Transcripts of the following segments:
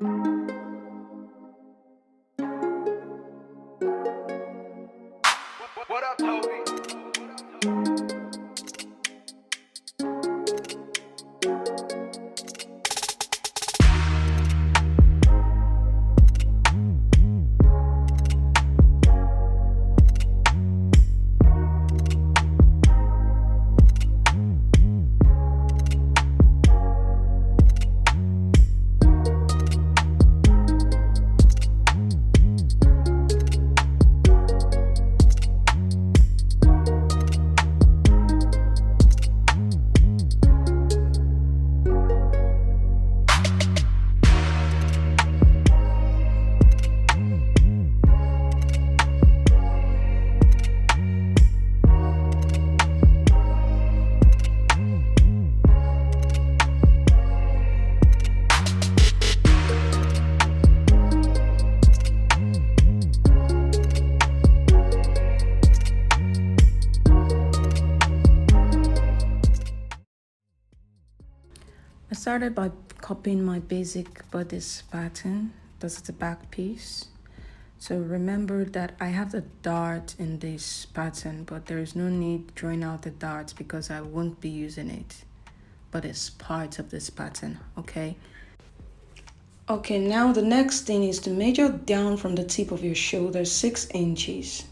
What up, Toby? I started by copying my basic bodice pattern. This is the back piece. So remember that I have the dart in this pattern, but there is no need drawing out the darts because I won't be using it. But it's part of this pattern, okay? Okay, now the next thing is to measure down from the tip of your shoulder 6 inches.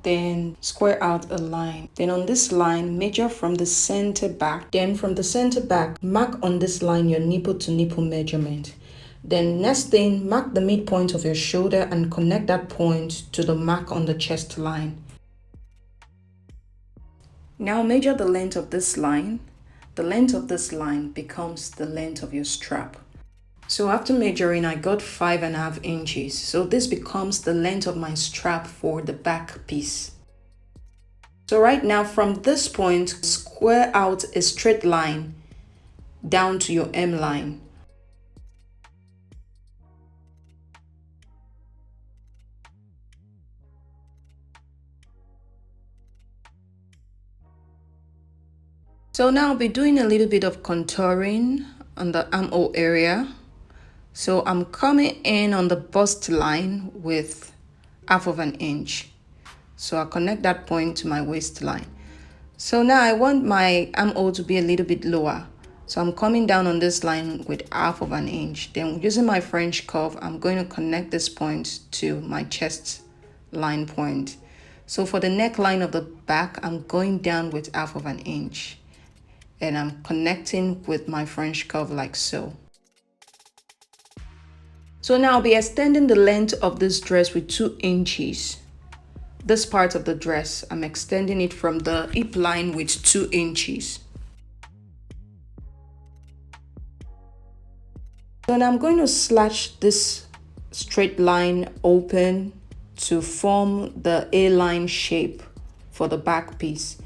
Then square out a line. Then on this line, measure from the center back. Then from the center back, mark on this line your nipple to nipple measurement. Then next thing, mark the midpoint of your shoulder and connect that point to the mark on the chest line. Now measure the length of this line. The length of this line becomes the length of your strap. So after measuring, I got 5.5 inches. So this becomes the length of my strap for the back piece. So right now from this point, square out a straight line down to your M line. So now I'll be doing a little bit of contouring on the armhole area. So I'm coming in on the bust line with 1/2 inch. So I'll connect that point to my waistline. So now I want my armhole to be a little bit lower. So I'm coming down on this line with 1/2 inch. Then using my French curve, I'm going to connect this point to my chest line point. So for the neckline of the back, I'm going down with 1/2 inch. And I'm connecting with my French curve like so. So now I'll be extending the length of this dress with 2 inches. This part of the dress, I'm extending it from the hip line with 2 inches. So now I'm going to slash this straight line open to form the A-line shape for the back piece.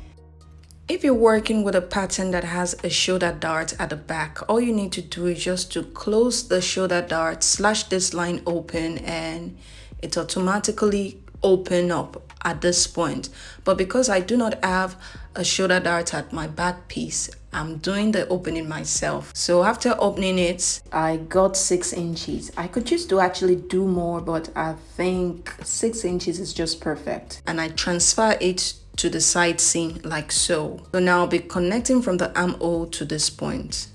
If you're working with a pattern that has a shoulder dart at the back, all you need to do is just to close the shoulder dart, slash this line open, and it automatically open up at this point. But because I do not have a shoulder dart at my back piece, I'm doing the opening myself. So after opening it, I got 6 inches. I could choose to actually do more, but I think 6 inches is just perfect. And I transfer it to the side seam like so. So now I'll be connecting from the armhole to this point.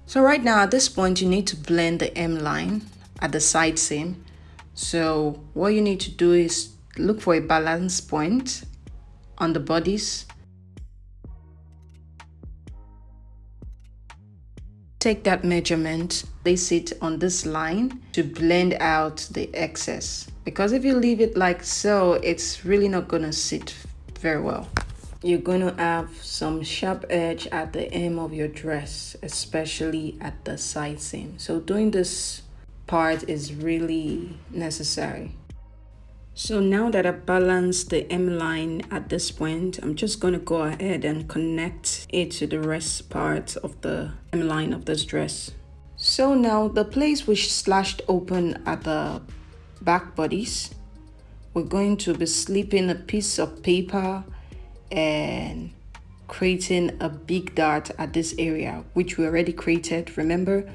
So right now at this point, you need to blend the M line at the side seam. So what you need to do is look for a balance point on the bodice. Take that measurement, place it on this line to blend out the excess. Because if you leave it like so, it's really not gonna sit very well. You're going to have some sharp edge at the hem of your dress, especially at the side seam. So doing this part is really necessary. So now that I've balanced the M line at this point, I'm just going to go ahead and connect it to the rest part of the M line of this dress. So now the place which slashed open at the back bodice, we're going to be slipping a piece of paper and creating a big dart at this area, which we already created, remember?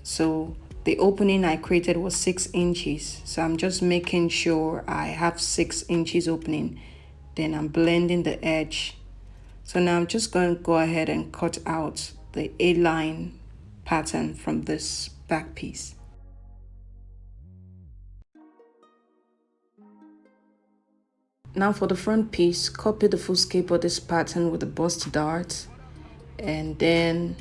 So the opening I created was 6 inches. So I'm just making sure I have 6 inches opening. Then I'm blending the edge. So now I'm just going to go ahead and cut out the A-line pattern from this back piece. Now for the front piece, copy the full scape of this pattern with the bust dart and then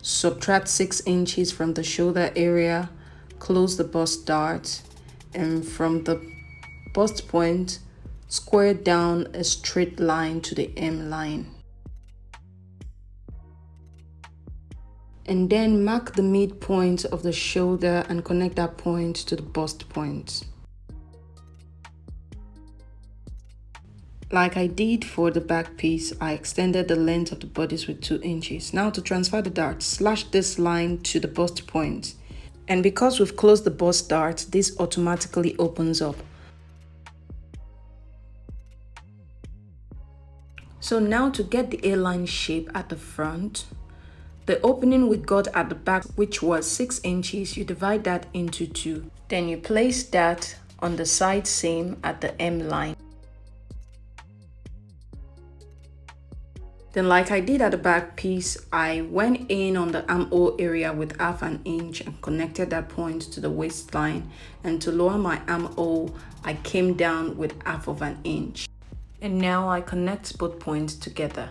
subtract 6 inches from the shoulder area, close the bust dart, and from the bust point, square down a straight line to the M line. And then mark the midpoint of the shoulder and connect that point to the bust point. Like I did for the back piece, I extended the length of the bodice with 2 inches. Now to transfer the dart, slash this line to the bust point. And because we've closed the bust dart, this automatically opens up. So now to get the A-line shape at the front, the opening we got at the back, which was 6 inches, you divide that into 2. Then you place that on the side seam at the M line. Then like I did at the back piece, I went in on the armhole area with 1/2 inch and connected that point to the waistline. And to lower my armhole, I came down with 1/2 inch. And now I connect both points together.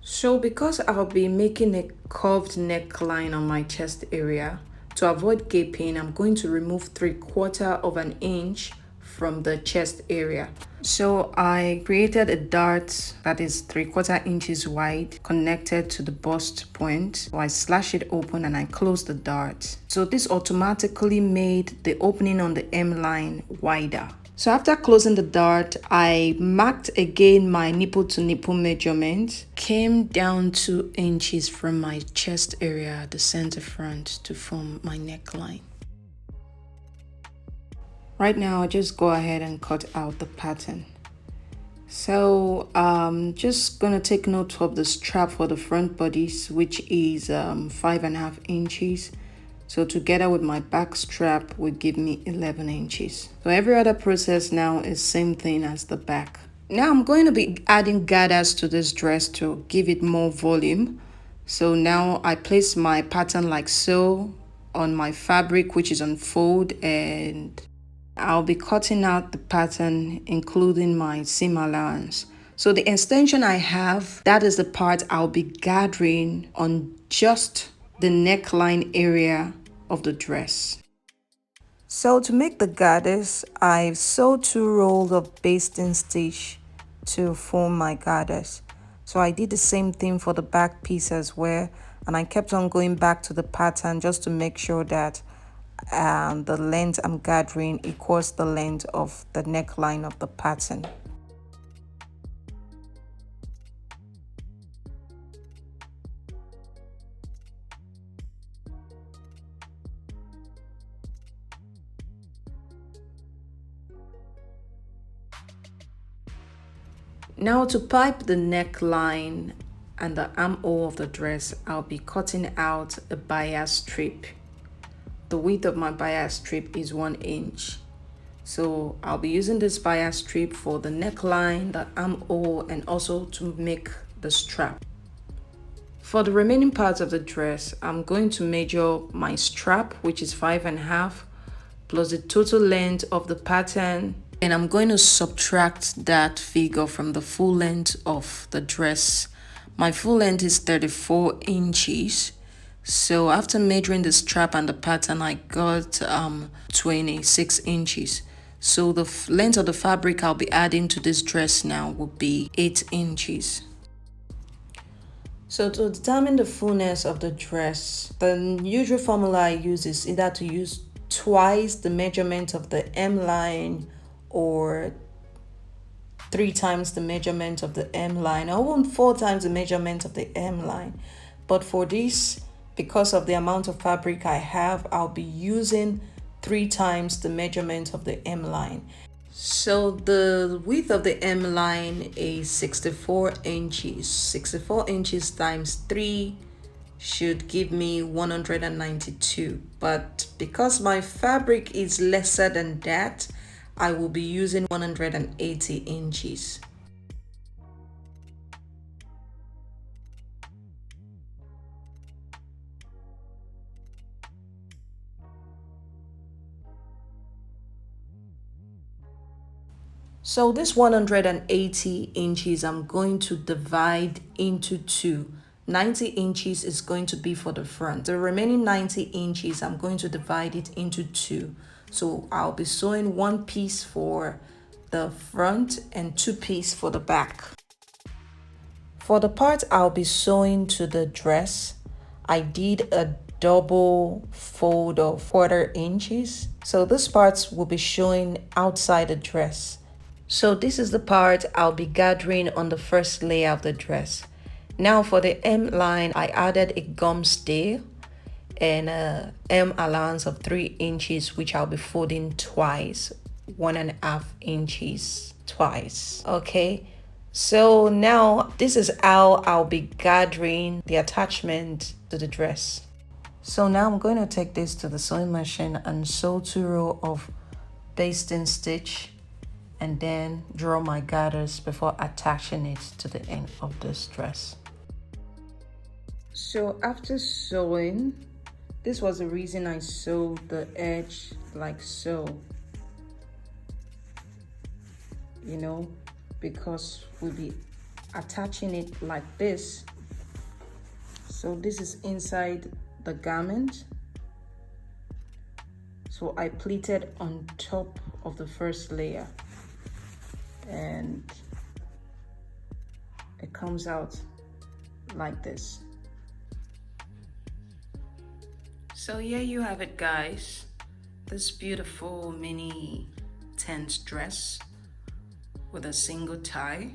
So because I'll be making a curved neckline on my chest area, to avoid gaping, I'm going to remove 3/4 inch from the chest area. So I created a dart that is 3/4 inches wide, connected to the bust point. So I slash it open and I close the dart. So this automatically made the opening on the M line wider. So after closing the dart, I marked again my nipple to nipple measurement, came down 2 inches from my chest area at the center front to form my neckline. Right now, I'll just go ahead and cut out the pattern. So just gonna take note of the strap for the front bodice, which is 5.5 inches. So together with my back strap would give me 11 inches. So every other process now is same thing as the back. Now I'm going to be adding gathers to this dress to give it more volume. So now I place my pattern like so on my fabric, which is on fold, and I'll be cutting out the pattern, including my seam allowance. So the extension I have, that is the part I'll be gathering on just the neckline area of the dress. So to make the gathers, I've sewed 2 rows of basting stitch to form my gathers. So I did the same thing for the back piece as well, and I kept on going back to the pattern just to make sure that the length I'm gathering equals the length of the neckline of the pattern. Now to pipe the neckline and the armhole of the dress, I'll be cutting out a bias strip. The width of my bias strip is 1 inch. So I'll be using this bias strip for the neckline, the armhole, and also to make the strap. For the remaining parts of the dress, I'm going to measure my strap, which is 5.5, plus the total length of the pattern. And I'm going to subtract that figure from the full length of the dress. My full length is 34 inches. So after measuring the strap and the pattern, I got 26 inches. So the length of the fabric I'll be adding to this dress now will be 8 inches. So to determine the fullness of the dress, the usual formula I use is either to use twice the measurement of the M line or 3 times the measurement of the M line, or even 4 times the measurement of the M line. But for this, because of the amount of fabric I have, I'll be using 3 times the measurement of the M line. So the width of the M line is 64 inches. 64 inches times 3 should give me 192, but because my fabric is lesser than that, I will be using 180 inches. So this 180 inches, I'm going to divide into two. 90 inches is going to be for the front. The remaining 90 inches, I'm going to divide it into two. So I'll be sewing one piece for the front and two pieces for the back. For the part I'll be sewing to the dress, I did a double fold of 1/4 inches. So this part will be showing outside the dress. So this is the part I'll be gathering on the first layer of the dress. Now for the hem line, I added a gum stay and a hem allowance of 3 inches, which I'll be folding twice, 1.5 inches twice. Okay, so now this is how I'll be gathering the attachment to the dress. So now I'm going to take this to the sewing machine and sew 2 rows of basting stitch and then draw my gathers before attaching it to the end of this dress. So after sewing, this was the reason I sewed the edge like so, you know, because we'll be attaching it like this. So this is inside the garment, so I pleated on top of the first layer and it comes out like this. So here you have it, guys, this beautiful mini tent dress with a single tie.